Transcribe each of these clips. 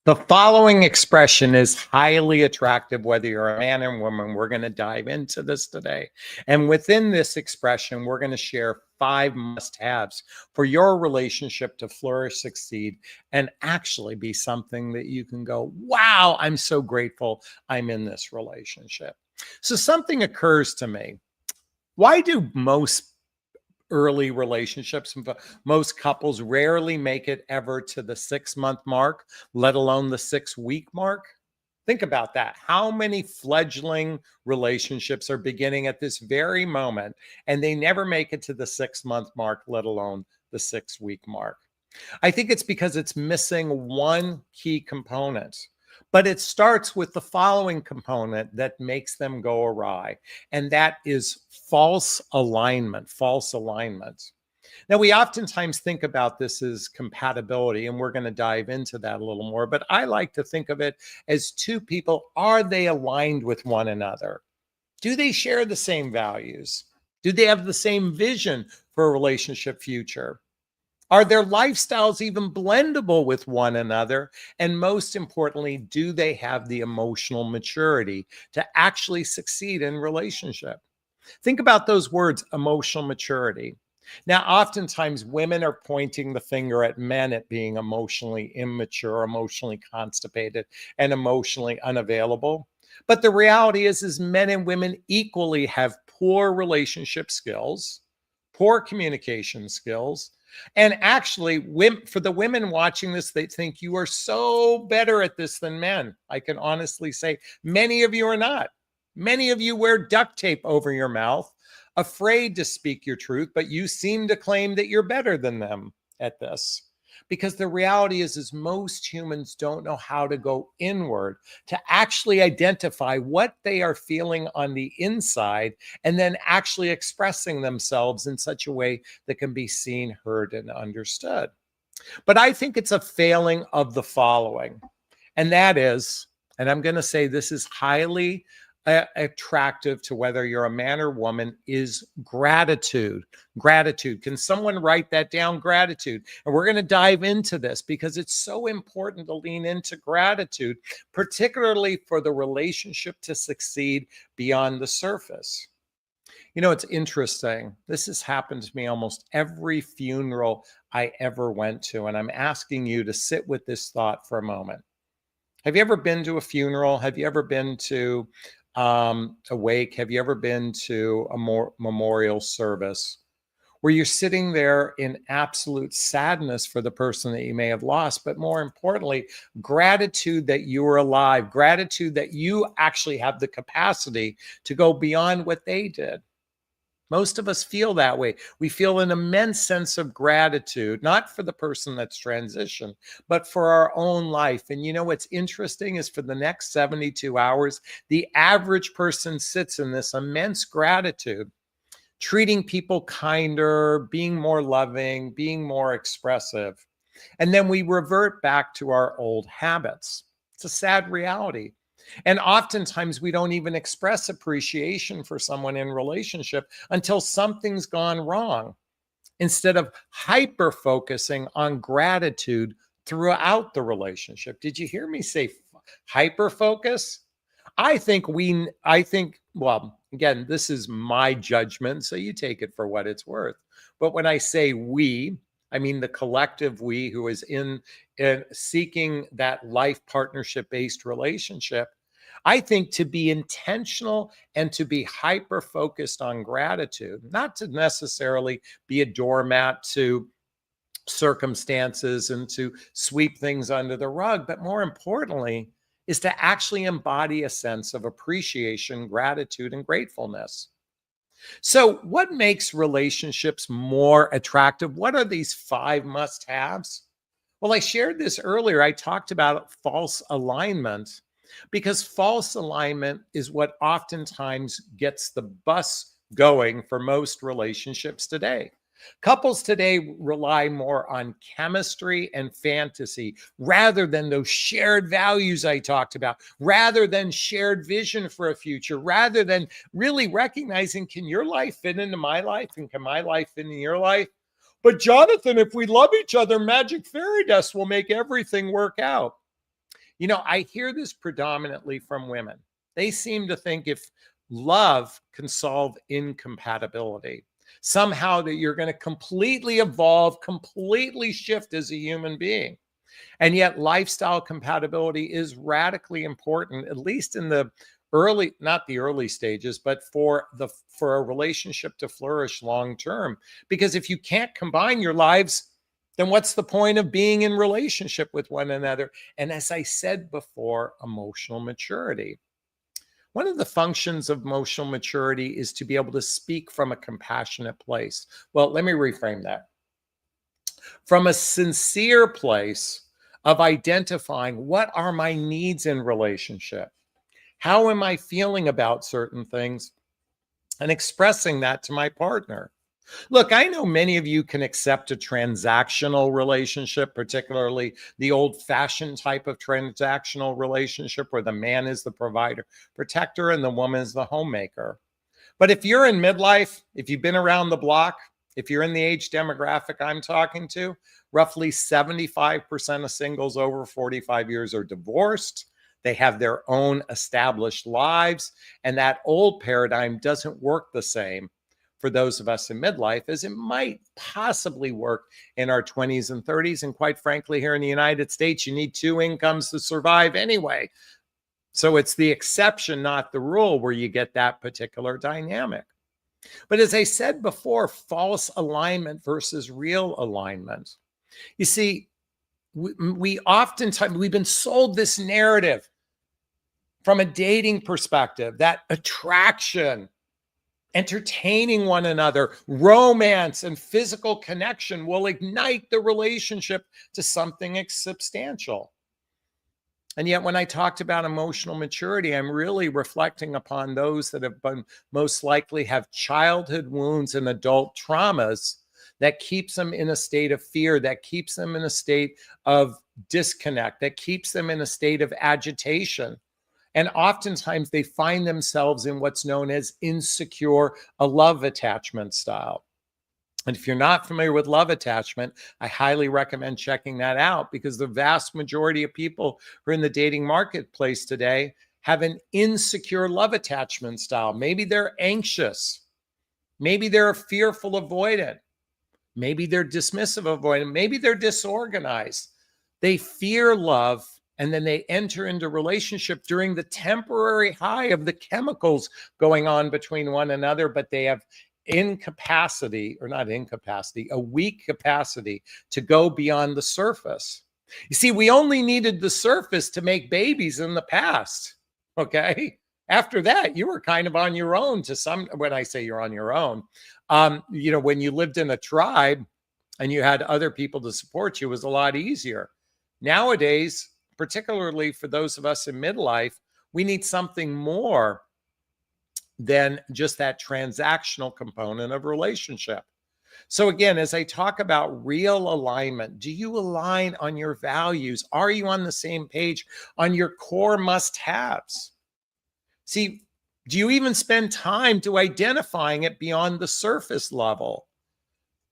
The following expression is highly attractive, whether you're a man or woman. We're going to dive into this today. And within this expression, we're going to share 5 must-haves for your relationship to flourish, succeed, and actually be something that you can go, wow, I'm so grateful I'm in this relationship. So something occurs to me. Why do most early relationships, most couples rarely make it ever to the 6-month mark, let alone the 6-week mark? Think about that. How many fledgling relationships are beginning at this very moment and they never make it to the 6-month mark, let alone the 6-week mark? I think it's because it's missing one key component. But it starts with the following component that makes them go awry, and that is false alignment, false alignment. Now, we oftentimes think about this as compatibility, and we're going to dive into that a little more, but I like to think of it as two people. Are they aligned with one another? Do they share the same values? Do they have the same vision for a relationship future? Are their lifestyles even blendable with one another? And most importantly, do they have the emotional maturity to actually succeed in relationship? Think about those words, emotional maturity. Now, oftentimes women are pointing the finger at men at being emotionally immature, emotionally constipated, and emotionally unavailable. But the reality is men and women equally have poor relationship skills, poor communication skills. And actually, for the women watching this, they think you are so better at this than men. I can honestly say many of you are not. Many of you wear duct tape over your mouth, afraid to speak your truth, but you seem to claim that you're better than them at this. Because the reality is most humans don't know how to go inward to actually identify what they are feeling on the inside and then actually expressing themselves in such a way that can be seen, heard, and understood. But I think it's a failing of the following, and that is, and I'm going to say this is highly attractive to whether you're a man or woman, is gratitude. Gratitude. Can someone write that down? Gratitude. And we're going to dive into this because it's so important to lean into gratitude, particularly for the relationship to succeed beyond the surface. You know, it's interesting. This has happened to me almost every funeral I ever went to. And I'm asking you to sit with this thought for a moment. Have you ever been to a funeral? Have you ever been to a wake? Have you ever been to a memorial service where you're sitting there in absolute sadness for the person that you may have lost, but more importantly, gratitude that you were alive, gratitude that you actually have the capacity to go beyond what they did? Most of us feel that way. We feel an immense sense of gratitude, not for the person that's transitioned, but for our own life. And you know what's interesting is for the next 72 hours, the average person sits in this immense gratitude, treating people kinder, being more loving, being more expressive. And then we revert back to our old habits. It's a sad reality. And oftentimes we don't even express appreciation for someone in relationship until something's gone wrong, instead of hyper focusing on gratitude throughout the relationship. Did you hear me say hyper focus? Well, again, this is my judgment, so you take it for what it's worth. But when I say we, I mean the collective we who is in seeking that life partnership-based relationship. I think to be intentional and to be hyper-focused on gratitude, not to necessarily be a doormat to circumstances and to sweep things under the rug, but more importantly, is to actually embody a sense of appreciation, gratitude, and gratefulness. So, what makes relationships more attractive? What are these 5 must-haves? Well, I shared this earlier. I talked about false alignment because false alignment is what oftentimes gets the bus going for most relationships today. Couples today rely more on chemistry and fantasy rather than those shared values I talked about, rather than shared vision for a future, rather than really recognizing, can your life fit into my life and can my life fit into your life? But Jonathan, if we love each other, magic fairy dust will make everything work out. I hear this predominantly from women. They seem to think if love can solve incompatibility, somehow that you're going to completely evolve, completely shift as a human being. And yet lifestyle compatibility is radically important, at least in the early, not the early stages, but for a relationship to flourish long term. Because if you can't combine your lives, then what's the point of being in relationship with one another? And as I said before, emotional maturity. One of the functions of emotional maturity is to be able to speak from a compassionate place. Well, let me reframe that. From a sincere place of identifying what are my needs in relationship? How am I feeling about certain things? And expressing that to my partner. Look, I know many of you can accept a transactional relationship, particularly the old-fashioned type of transactional relationship where the man is the provider, protector, and the woman is the homemaker. But if you're in midlife, if you've been around the block, if you're in the age demographic I'm talking to, roughly 75% of singles over 45 years are divorced. They have their own established lives, and that old paradigm doesn't work the same for those of us in midlife as it might possibly work in our 20s and 30s. And quite frankly, here in the United States, you need two incomes to survive anyway. So it's the exception, not the rule, where you get that particular dynamic. But as I said before, false alignment versus real alignment. You see, we oftentimes, we've been sold this narrative from a dating perspective, that attraction, entertaining one another, romance, and physical connection will ignite the relationship to something substantial. And yet, when I talked about emotional maturity, I'm really reflecting upon those that have been most likely have childhood wounds and adult traumas that keeps them in a state of fear, that keeps them in a state of disconnect, that keeps them in a state of agitation. And oftentimes they find themselves in what's known as insecure, a love attachment style. And if you're not familiar with love attachment, I highly recommend checking that out, because the vast majority of people who are in the dating marketplace today have an insecure love attachment style. Maybe they're anxious. Maybe they're fearful avoidant. Maybe they're dismissive avoidant. Maybe they're disorganized. They fear love, and then they enter into relationship during the temporary high of the chemicals going on between one another, but they have incapacity, or not incapacity, a weak capacity to go beyond the surface. You see, we only needed the surface to make babies in the past, okay? After that, you were kind of on your own to some, when I say you're on your own, when you lived in a tribe and you had other people to support you, it was a lot easier. Nowadays, particularly for those of us in midlife, we need something more than just that transactional component of relationship. So again, as I talk about real alignment, do you align on your values? Are you on the same page on your core must-haves? See, do you even spend time to identifying it beyond the surface level?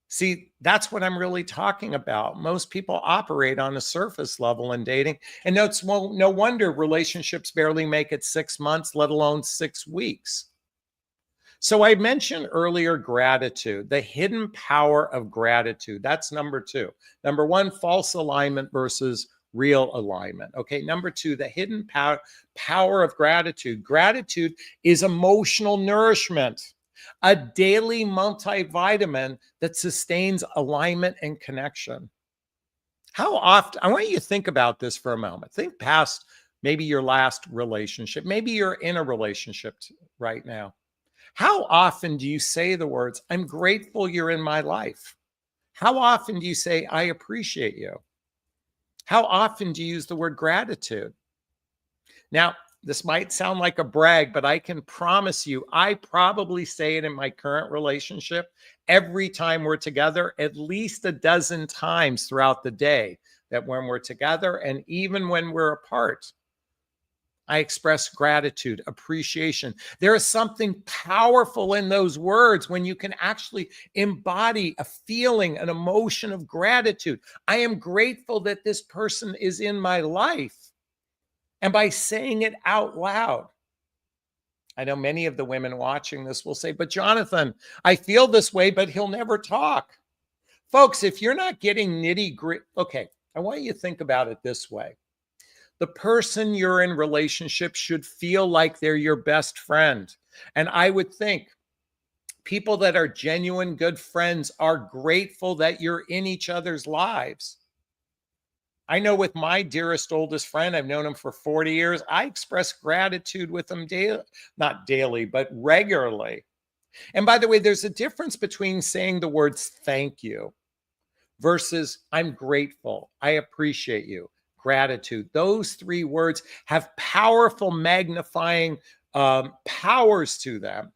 See, that's what I'm really talking about. Most people operate on a surface level in dating, and no wonder relationships barely make it 6 months, let alone 6 weeks. So I mentioned earlier gratitude, the hidden power of gratitude. That's number 2. Number 1, false alignment versus real alignment. Okay, number 2, the hidden power of gratitude. Gratitude is emotional nourishment, a daily multivitamin that sustains alignment and connection. How often, I want you to think about this for a moment. Think past maybe your last relationship. Maybe you're in a relationship right now. How often do you say the words, I'm grateful you're in my life? How often do you say, I appreciate you? How often do you use the word gratitude? Now, this might sound like a brag, but I can promise you, I probably say it in my current relationship every time we're together, at least a dozen times throughout the day, that when we're together and even when we're apart, I express gratitude, appreciation. There is something powerful in those words when you can actually embody a feeling, an emotion of gratitude. I am grateful that this person is in my life. and by saying it out loud. I know many of the women watching this will say, but Jonathan, I feel this way, but he'll never talk. Folks, if you're not getting nitty gritty, okay, I want you to think about it this way. The person you're in relationship should feel like they're your best friend. And I would think people that are genuine good friends are grateful that you're in each other's lives. I know with my dearest, oldest friend, I've known him for 40 years. I express gratitude with him daily, not daily, but regularly. And by the way, there's a difference between saying the words thank you versus I'm grateful, I appreciate you, gratitude. Those three words have powerful magnifying powers to them,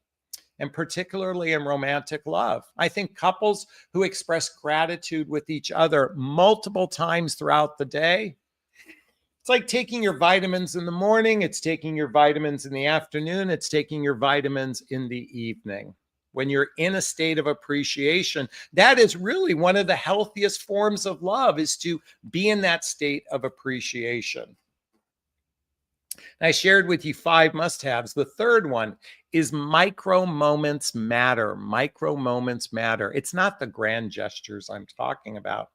and particularly in romantic love. I think couples who express gratitude with each other multiple times throughout the day, it's like taking your vitamins in the morning, it's taking your vitamins in the afternoon, it's taking your vitamins in the evening. When you're in a state of appreciation, that is really one of the healthiest forms of love, is to be in that state of appreciation. I shared with you 5 must-haves. The third one is micro moments matter. Micro moments matter. It's not the grand gestures I'm talking about.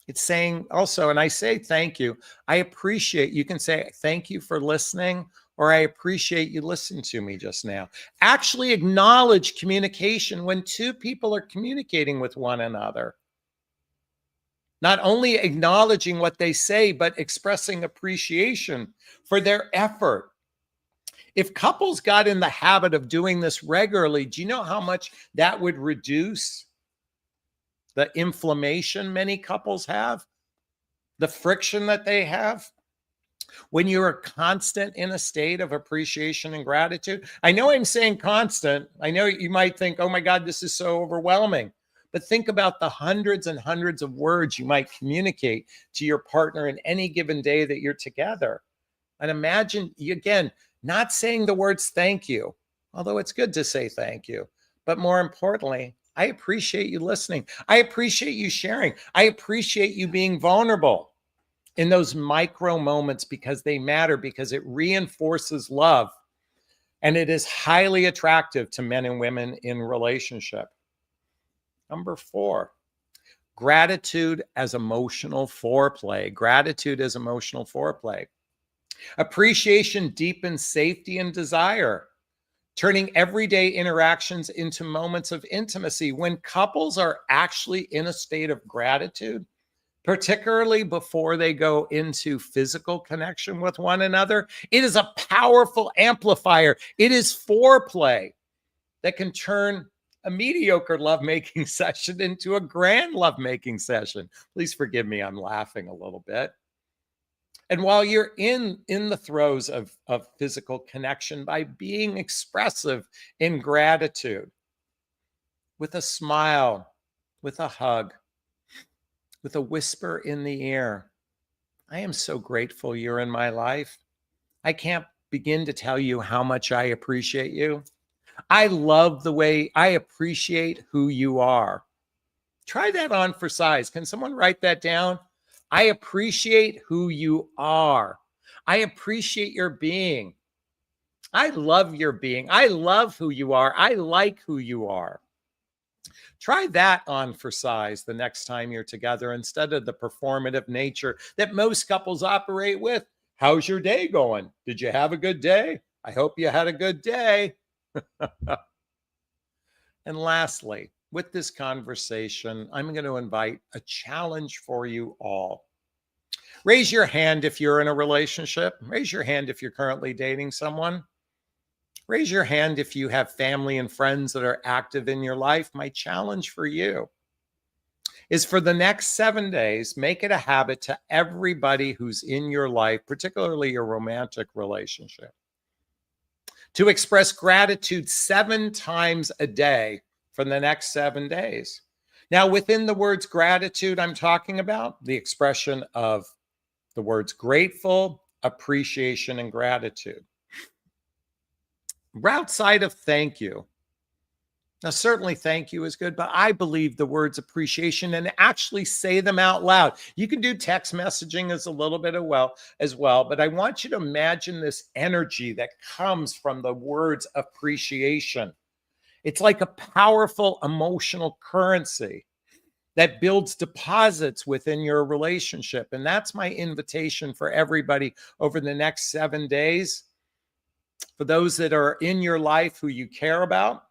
It's saying also, and I say thank you. I appreciate, you can say thank you for listening, or I appreciate you listened to me just now. Actually acknowledge communication when two people are communicating with one another. Not only acknowledging what they say, but expressing appreciation for their effort. If couples got in the habit of doing this regularly, do you know how much that would reduce the inflammation many couples have, the friction that they have? When you're constant in a state of appreciation and gratitude. I know I'm saying constant. I know you might think, oh my God, this is so overwhelming. But think about the hundreds and hundreds of words you might communicate to your partner in any given day that you're together. And imagine, again, not saying the words thank you, although it's good to say thank you. But more importantly, I appreciate you listening. I appreciate you sharing. I appreciate you being vulnerable in those micro moments, because they matter, because it reinforces love. And it is highly attractive to men and women in relationship. Number 4, gratitude as emotional foreplay. Gratitude as emotional foreplay. Appreciation deepens safety and desire, turning everyday interactions into moments of intimacy. When couples are actually in a state of gratitude, particularly before they go into physical connection with one another, it is a powerful amplifier. It is foreplay that can turn a mediocre lovemaking session into a grand lovemaking session. Please forgive me, I'm laughing a little bit. And while you're in the throes of physical connection, by being expressive in gratitude, with a smile, with a hug, with a whisper in the ear, I am so grateful you're in my life. I can't begin to tell you how much I appreciate you. I love the way I appreciate who you are. Try that on for size. Can someone write that down? I appreciate who you are. I appreciate your being. I love your being. I love who you are. I like who you are. Try that on for size the next time you're together, instead of the performative nature that most couples operate with. How's your day going? Did you have a good day? I hope you had a good day. And lastly, with this conversation, I'm going to invite a challenge for you all. Raise your hand if you're in a relationship. Raise your hand if you're currently dating someone. Raise your hand if you have family and friends that are active in your life. My challenge for you is, for the next 7 days, make it a habit to everybody who's in your life, particularly your romantic relationship, to express gratitude 7 times a day for the next 7 days. Now, within the words gratitude, I'm talking about the expression of the words grateful, appreciation, and gratitude. Outside of thank you, Now, certainly thank you is good, but I believe the words appreciation and actually say them out loud. You can do text messaging as a little bit as well, but I want you to imagine this energy that comes from the words appreciation. It's like a powerful emotional currency that builds deposits within your relationship. And that's my invitation for everybody over the next 7 days. For those that are in your life who you care about,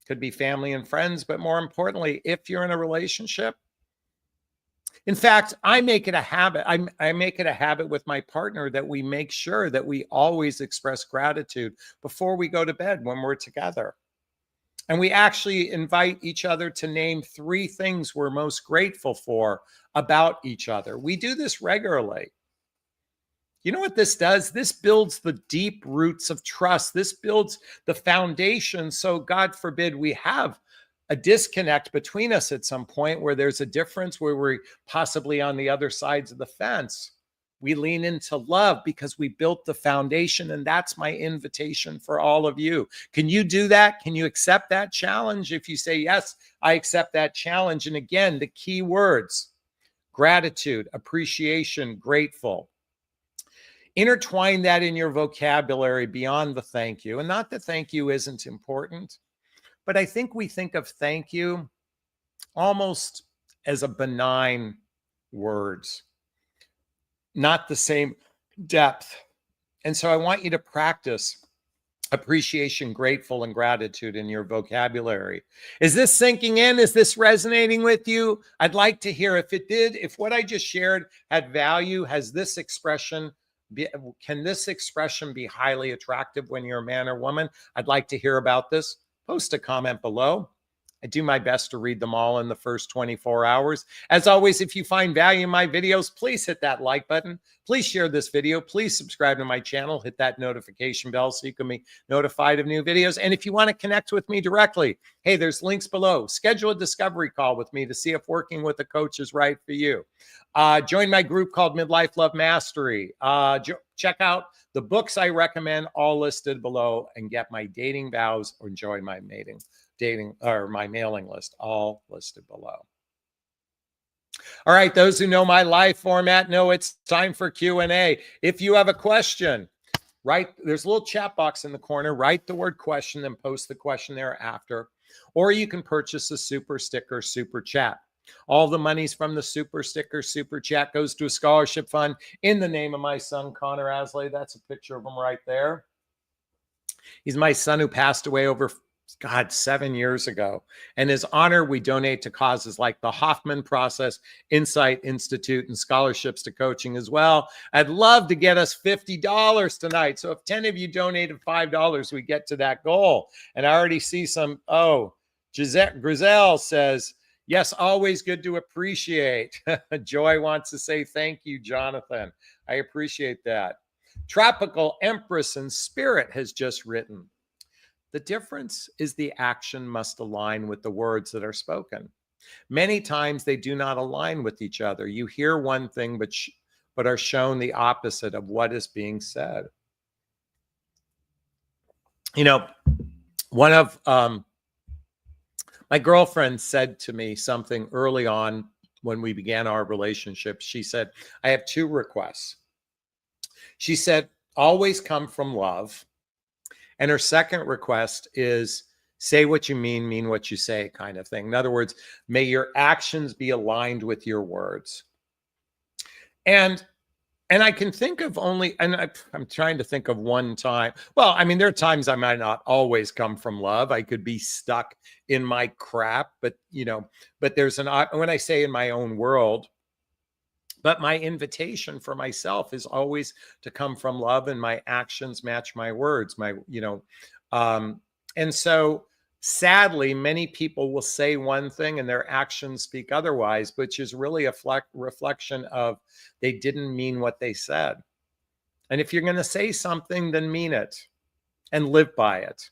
could be family and friends, but more importantly, if you're in a relationship, in fact, I make it a habit. I make it a habit with my partner that we make sure that we always express gratitude before we go to bed when we're together. And we actually invite each other to name 3 things we're most grateful for about each other. We do this regularly. You know what this does? This builds the deep roots of trust. This builds the foundation. So, God forbid, we have a disconnect between us at some point where there's a difference, where we're possibly on the other sides of the fence. We lean into love because we built the foundation. And that's my invitation for all of you. Can you do that? Can you accept that challenge? If you say, yes, I accept that challenge. And again, the key words: gratitude, appreciation, grateful. Intertwine that in your vocabulary beyond the thank you. And not that thank you isn't important, but I think we think of thank you almost as a benign words, not the same depth. And so I want you to practice appreciation, grateful, and gratitude in your vocabulary. Is this sinking in? Is this resonating with you? I'd like to hear if it did, if what I just shared had value. Has this expression can this expression be highly attractive when you're a man or woman? I'd like to hear about this. Post a comment below. I do my best to read them all in the first 24 hours. As always, if you find value in my videos, please hit that like button. Please share this video. Please subscribe to my channel. Hit that notification bell so you can be notified of new videos. And if you want to connect with me directly, hey, there's links below. Schedule a discovery call with me to see if working with a coach is right for you. Join my group called Midlife Love Mastery. Check out the books I recommend, all listed below, and get my dating vows or join my my mailing list, all listed below. All right, those who know my live format know it's time for Q&A. If you have a question, there's a little chat box in the corner. Write the word question, then post the question thereafter. Or you can purchase a super sticker, super chat. All the monies from the super sticker, super chat goes to a scholarship fund in the name of my son, Connor Asley. That's a picture of him right there. He's my son who passed away over 7 years ago. And his honor, we donate to causes like the Hoffman Process, Insight Institute, and scholarships to coaching as well. I'd love to get us $50 tonight. So if 10 of you donated $5, we get to that goal. And I already see some, Griselle says, yes, always good to appreciate. Joy wants to say thank you, Jonathan. I appreciate that. Tropical Empress and Spirit has just written, the difference is the action must align with the words that are spoken. Many times they do not align with each other. You hear one thing, but are shown the opposite of what is being said. You know, one of my girlfriend said to me something early on when we began our relationship. She said, I have 2 requests. She said, always come from love. And her second request is say what you mean what you say, kind of thing. In other words, may your actions be aligned with your words. And I can think of only, and I'm trying to think of one time. Well, I mean, there are times I might not always come from love. I could be stuck in my crap, but there's when I say in my own world, but my invitation for myself is always to come from love, and my actions match my words. And so sadly, many people will say one thing and their actions speak otherwise, which is really a reflection of they didn't mean what they said. And if you're going to say something, then mean it and live by it.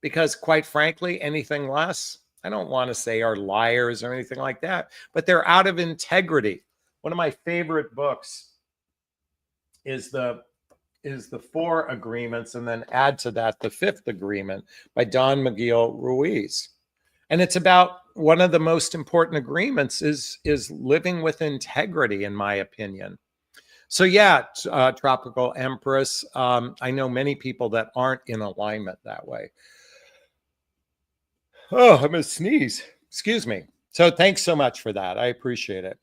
Because quite frankly, anything less, I don't want to say are liars or anything like that, but they're out of integrity. One of my favorite books is the is the Four Agreements, and then add to that the Fifth Agreement by Don Miguel Ruiz. And it's about one of the most important agreements is living with integrity, in my opinion. So yeah, Tropical Empress, I know many people that aren't in alignment that way. Oh, I'm going to sneeze. Excuse me. So thanks so much for that. I appreciate it.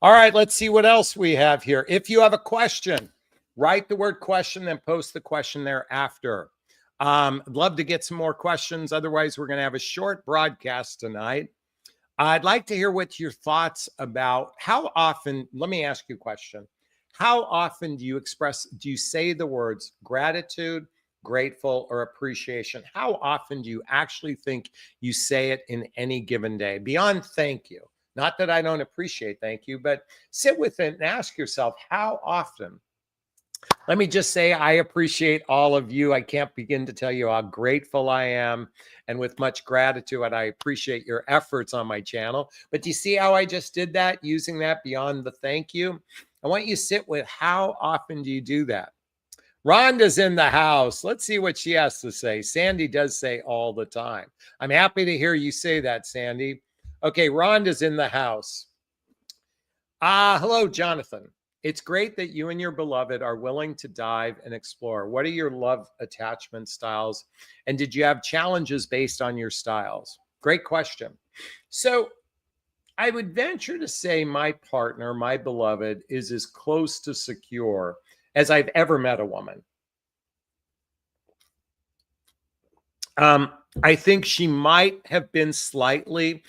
All right, let's see what else we have here. If you have a question, write the word question, then post the question thereafter. I'd love to get some more questions. Otherwise, we're going to have a short broadcast tonight. I'd like to hear what your thoughts about how often, let me ask you a question. How often do you say the words gratitude, grateful, or appreciation? How often do you actually think you say it in any given day? Beyond thank you. Not that I don't appreciate thank you, but sit with it and ask yourself, how often? Let me just say, I appreciate all of you. I can't begin to tell you how grateful I am. And with much gratitude, I appreciate your efforts on my channel. But do you see how I just did that, using that beyond the thank you? I want you to sit with how often do you do that? Rhonda's in the house. Let's see what she has to say. Sandy does say all the time. I'm happy to hear you say that, Sandy. Okay, Rhonda's in the house. Hello, Jonathan. It's great that you and your beloved are willing to dive and explore. What are your love attachment styles? And did you have challenges based on your styles? Great question. So I would venture to say my partner, my beloved, is as close to secure as I've ever met a woman. I think she might have been slightly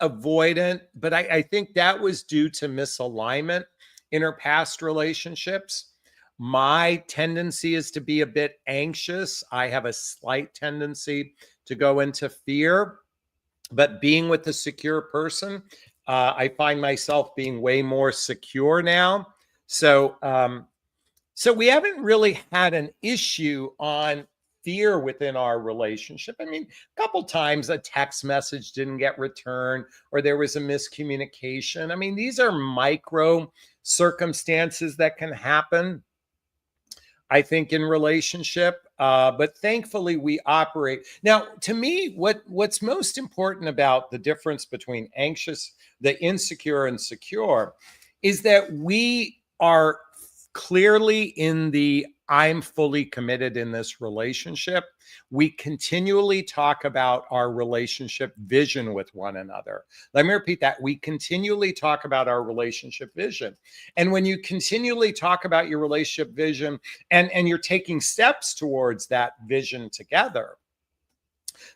avoidant, but I think that was due to misalignment in her past relationships. My tendency is to be a bit anxious. I have a slight tendency to go into fear, but being with a secure person, I find myself being way more secure now. So we haven't really had an issue on fear within our relationship. I mean, a couple times a text message didn't get returned or there was a miscommunication. I mean, these are micro circumstances that can happen, I think, in relationship. But thankfully we operate. Now, to me, what's most important about the difference between anxious, the insecure and secure, is that we are clearly in the I'm fully committed in this relationship. We continually talk about our relationship vision with one another. Let me repeat that. We continually talk about our relationship vision. And when you continually talk about your relationship vision and you're taking steps towards that vision together,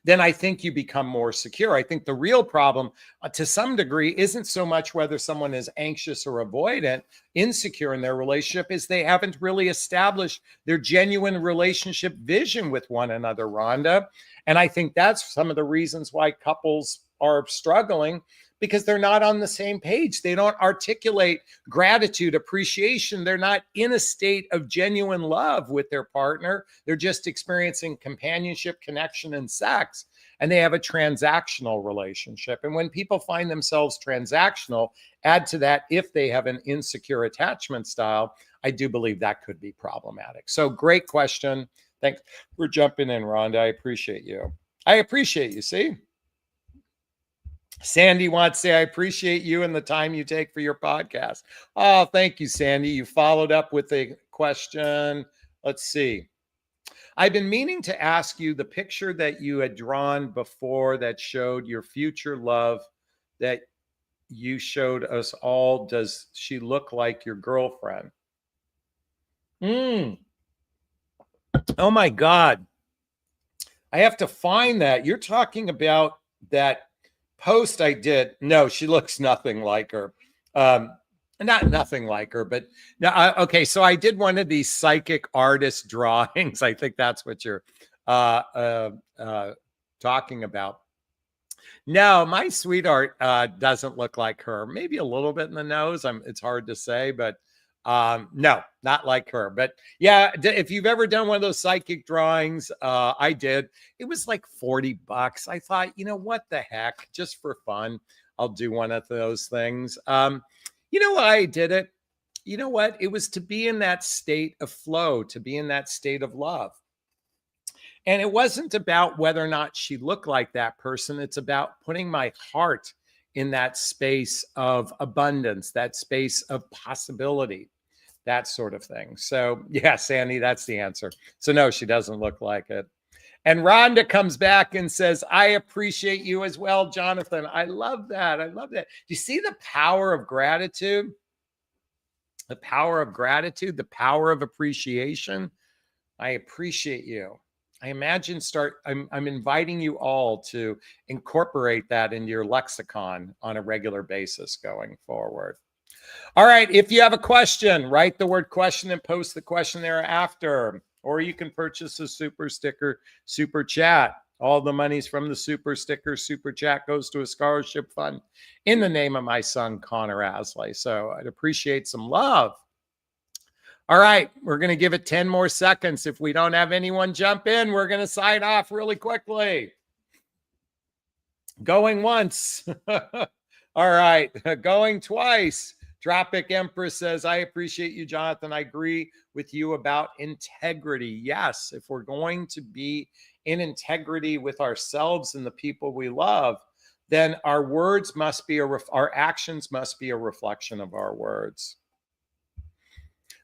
then I think you become more secure. I think the real problem, to some degree, isn't so much whether someone is anxious or avoidant, insecure in their relationship, is they haven't really established their genuine relationship vision with one another, Rhonda. And I think that's some of the reasons why couples are struggling, because they're not on the same page. They don't articulate gratitude, appreciation. They're not in a state of genuine love with their partner. They're just experiencing companionship, connection, and sex. And they have a transactional relationship. And when people find themselves transactional, add to that if they have an insecure attachment style, I do believe that could be problematic. So great question. Thanks for jumping in, Rhonda. I appreciate you. I appreciate you, see? Sandy wants to say, I appreciate you and the time you take for your podcast. Oh, thank you, Sandy. You followed up with a question. Let's see. I've been meaning to ask you the picture that you had drawn before that showed your future love that you showed us all. Does she look like your girlfriend? Oh my God. I have to find that. You're talking about that post I did. No, she looks nothing like her. Not nothing like her, but no. Okay, so I did one of these psychic artist drawings. I think that's what you're talking about. No, my sweetheart doesn't look like her. Maybe a little bit in the nose. It's hard to say, but no, not like her. But yeah, if you've ever done one of those psychic drawings, I did. It was like $40. I thought, you know, what the heck, just for fun, I'll do one of those things. You know why I did it? you know what? It was to be in that state of flow, to be in that state of love. And it wasn't about whether or not she looked like that person. It's about putting my heart in that space of abundance, that space of possibility, that sort of thing. So, yeah, Sandy, that's the answer. So, no, she doesn't look like it. And Rhonda comes back and says, I appreciate you as well, Jonathan. I love that. I love that. Do you see the power of gratitude? The power of gratitude, the power of appreciation. I appreciate you. I imagine I'm inviting you all to incorporate that into your lexicon on a regular basis going forward. All right. If you have a question, write the word question and post the question thereafter. Or you can purchase a super sticker, super chat. All the monies from the super sticker, super chat goes to a scholarship fund in the name of my son, Connor Asley. So I'd appreciate some love. All right, we're going to give it 10 more seconds. If we don't have anyone jump in, we're going to sign off really quickly. Going once. All right, going twice. Tropic Empress says, I appreciate you, Jonathan. I agree with you about integrity. Yes, if we're going to be in integrity with ourselves and the people we love, then our words must be our actions must be a reflection of our words.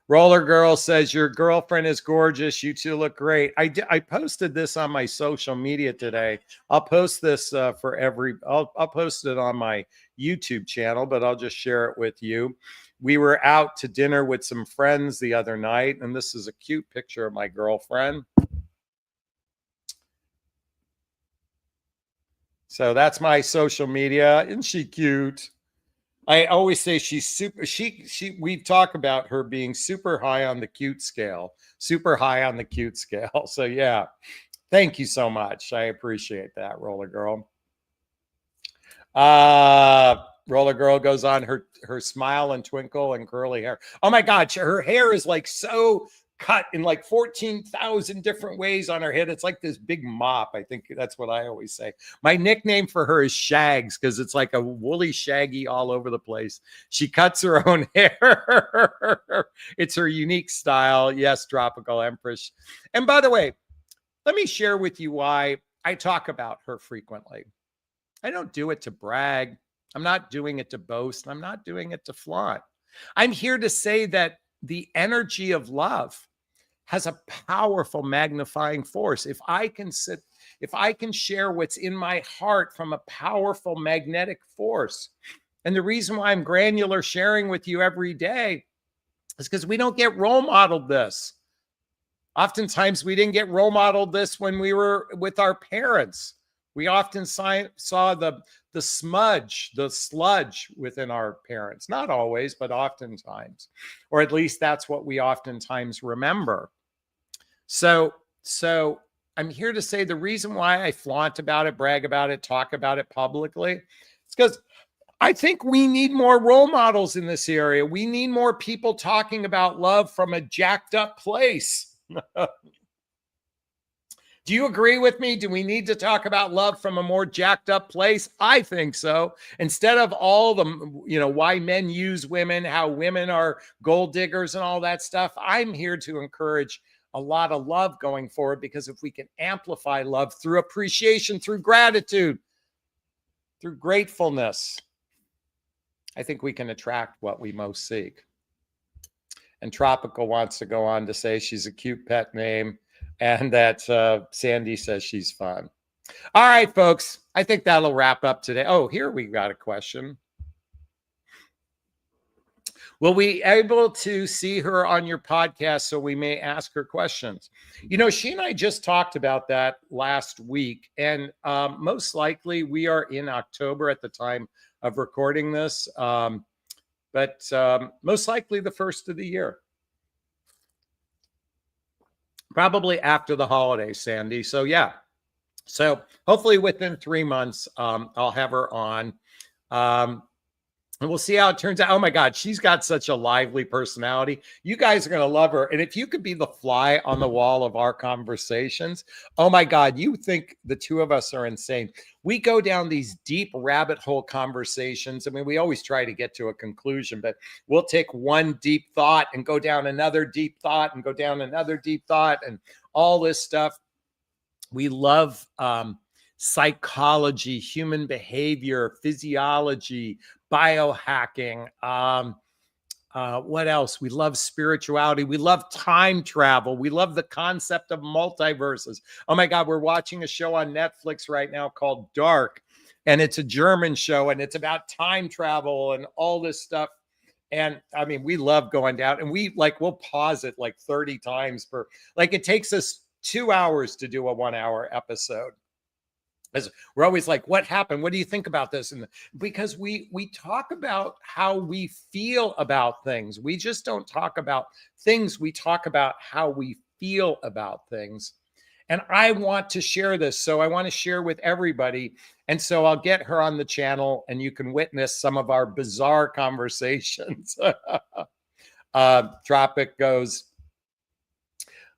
Roller Girl says, your girlfriend is gorgeous. You two look great. I posted this on my social media today. I'll post this I'll post it on my YouTube channel, but I'll just share it with you. We were out to dinner with some friends the other night, and this is a cute picture of my girlfriend. So that's my social media. Isn't she cute? I always say she's super, we talk about her being super high on the cute scale, super high on the cute scale. So yeah, thank you so much. I appreciate that, Roller Girl. Roller Girl goes on her smile and twinkle and curly hair. Oh my God, her hair is like so cut in like 14,000 different ways on her head. It's like this big mop. I think that's what I always say. My nickname for her is Shags because it's like a woolly shaggy all over the place. She cuts her own hair. It's her unique style. Yes, Tropical Empress. And by the way, let me share with you why I talk about her frequently. I don't do it to brag. I'm not doing it to boast. I'm not doing it to flaunt. I'm here to say that the energy of love has a powerful magnifying force. If I can share what's in my heart from a powerful magnetic force, and the reason why I'm granular sharing with you every day is because we don't get role modeled this. Oftentimes we didn't get role modeled this when we were with our parents. We often saw the smudge, the sludge within our parents. Not always, but oftentimes. Or at least that's what we oftentimes remember. So I'm here to say the reason why I flaunt about it, brag about it, talk about it publicly, it's because I think we need more role models in this area. We need more people talking about love from a jacked up place. Do you agree with me? Do we need to talk about love from a more jacked up place? I think so. Instead of all the, why men use women, how women are gold diggers and all that stuff, I'm here to encourage a lot of love going forward, because if we can amplify love through appreciation, through gratitude, through gratefulness, I think we can attract what we most seek. And Tropical wants to go on to say she's a cute pet name, and that Sandy says she's fun. All right, folks, I think that'll wrap up today. Oh, here we got a question. Will we be able to see her on your podcast so we may ask her questions? She and I just talked about that last week, and most likely we are in October at the time of recording this, but most likely the first of the year. Probably after the holidays, Sandy. So yeah. So hopefully within 3 months, I'll have her on. And we'll see how it turns out. Oh my God, she's got such a lively personality. You guys are going to love her. And if you could be the fly on the wall of our conversations, oh my God, you think the two of us are insane. We go down these deep rabbit hole conversations. I mean, we always try to get to a conclusion, but we'll take one deep thought and go down another deep thought and go down another deep thought and all this stuff. We love psychology, human behavior, physiology, biohacking. What else? We love spirituality. We love time travel. We love the concept of multiverses. Oh my God, we're watching a show on Netflix right now called Dark, and it's a German show, and it's about time travel and all this stuff. And I mean, we love going down, and we'll pause it like 30 times per, like it takes us 2 hours to do a 1 hour episode. As we're always like, what happened? What do you think about this? And because we talk about how we feel about things. We just don't talk about things. We talk about how we feel about things. And I want to share this. So I want to share with everybody. And so I'll get her on the channel and you can witness some of our bizarre conversations. Tropic goes,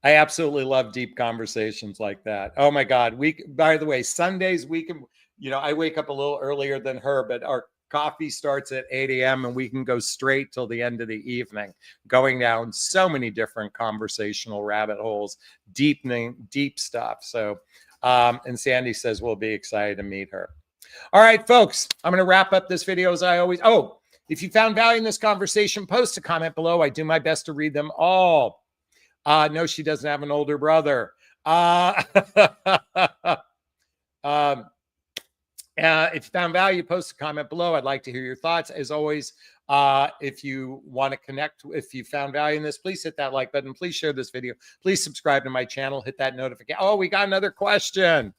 I absolutely love deep conversations like that. Oh my God. By the way, Sundays, we can, I wake up a little earlier than her, but our coffee starts at 8 a.m. and we can go straight till the end of the evening, going down so many different conversational rabbit holes, deep stuff. So, and Sandy says, we'll be excited to meet her. All right, folks, I'm going to wrap up this video as I always, if you found value in this conversation, post a comment below. I do my best to read them all. No, she doesn't have an older brother. If you found value, post a comment below. I'd like to hear your thoughts. As always, if you want to connect, if you found value in this, please hit that like button. Please share this video. Please subscribe to my channel. Hit that notification. Oh, we got another question.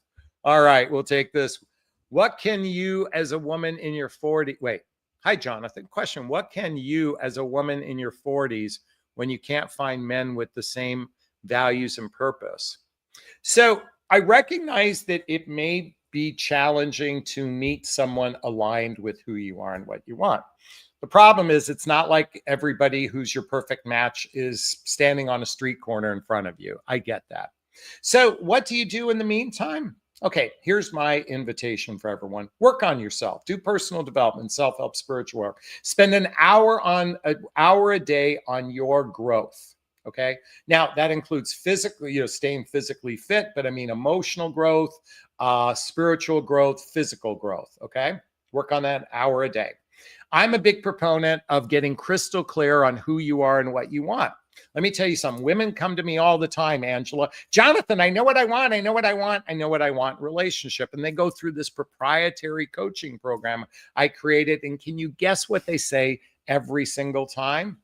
All right, we'll take this. What can you as a woman in your 40s, wait, hi, Jonathan. Question, what can you as a woman in your 40s when you can't find men with the same values and purpose? So I recognize that it may be challenging to meet someone aligned with who you are and what you want. The problem is it's not like everybody who's your perfect match is standing on a street corner in front of you. I get that. So what do you do in the meantime? Okay, here's my invitation for everyone. Work on yourself. Do personal development, self-help, spiritual work. Spend an hour a day on your growth. Okay. Now that includes physically, staying physically fit, but I mean emotional growth, spiritual growth, physical growth. Okay. Work on that hour a day. I'm a big proponent of getting crystal clear on who you are and what you want. Let me tell you something. Women come to me all the time, Angela. Jonathan, I know what I want. I know what I want. I know what I want relationship. And they go through this proprietary coaching program I created. And can you guess what they say every single time?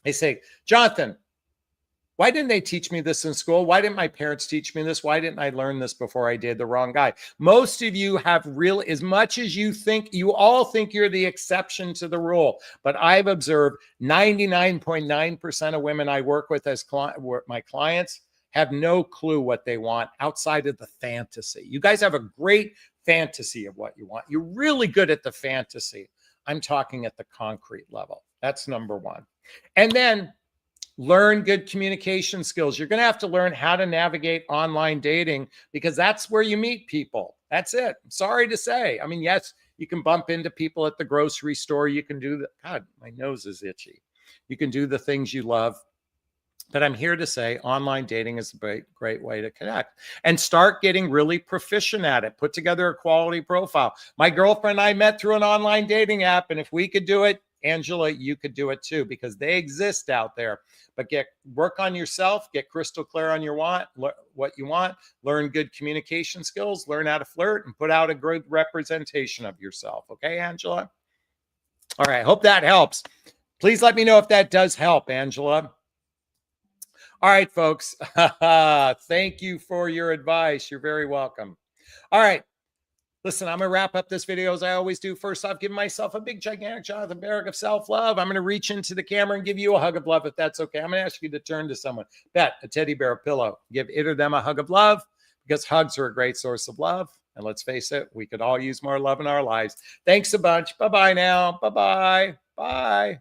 They say, Jonathan, why didn't they teach me this in school? Why didn't my parents teach me this? Why didn't I learn this before I did the wrong guy? Most of you have as much as you think, you all think you're the exception to the rule. But I've observed 99.9% of women I work with as my clients have no clue what they want outside of the fantasy. You guys have a great fantasy of what you want. You're really good at the fantasy. I'm talking at the concrete level. That's number one. And then learn good communication skills. You're going to have to learn how to navigate online dating because that's where you meet people. That's it. I'm sorry to say. I mean, yes, you can bump into people at the grocery store. You can do the, God, my nose is itchy. You can do the things you love. But I'm here to say online dating is a great way to connect and start getting really proficient at it. Put together a quality profile. My girlfriend and I met through an online dating app. And if we could do it, Angela, you could do it too because they exist out there. But work on yourself, get crystal clear on what you want, learn good communication skills, learn how to flirt, and put out a good representation of yourself. Okay, Angela? All right, hope that helps. Please let me know if that does help, Angela. All right, folks. Thank you for your advice. You're very welcome. All right. Listen, I'm going to wrap up this video as I always do. First off, give myself a big, gigantic Jonathan Barrick of self-love. I'm going to reach into the camera and give you a hug of love if that's okay. I'm going to ask you to turn to someone. Bet, a teddy bear, a pillow. Give it or them a hug of love because hugs are a great source of love. And let's face it, we could all use more love in our lives. Thanks a bunch. Bye-bye now. Bye-bye. Bye.